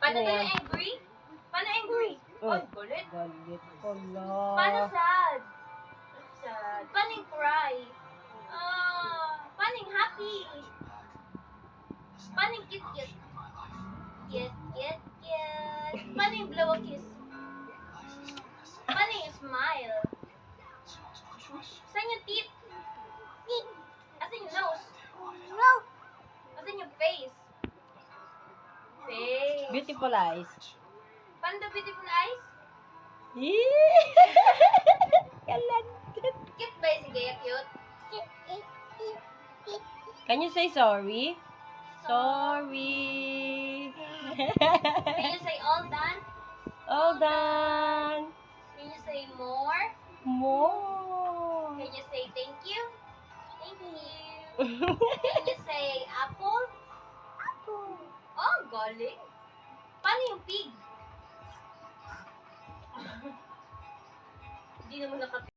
Paano Sino tayo yan? angry? Paano angry? Oh. Oh, galit. Galit. Paano Hala. sad? Sad. Paano yung cry? Paano yung happy? Paano yung cute? Paano yung blow a kiss? Paano yung smile? Saan yung teeth? Asan yung nose? Asan yung face? Face. Beautiful eyes. Paano the beautiful eyes? Kalan. Cute ba yung sige? Cute? Can you say sorry? Sorry. Can you say all done? All done. Can you say more? More. Can you say thank you? Thank you. Can you say apple? Apple. Oh, galing. Paano yung pig? Hindi naman nakapig.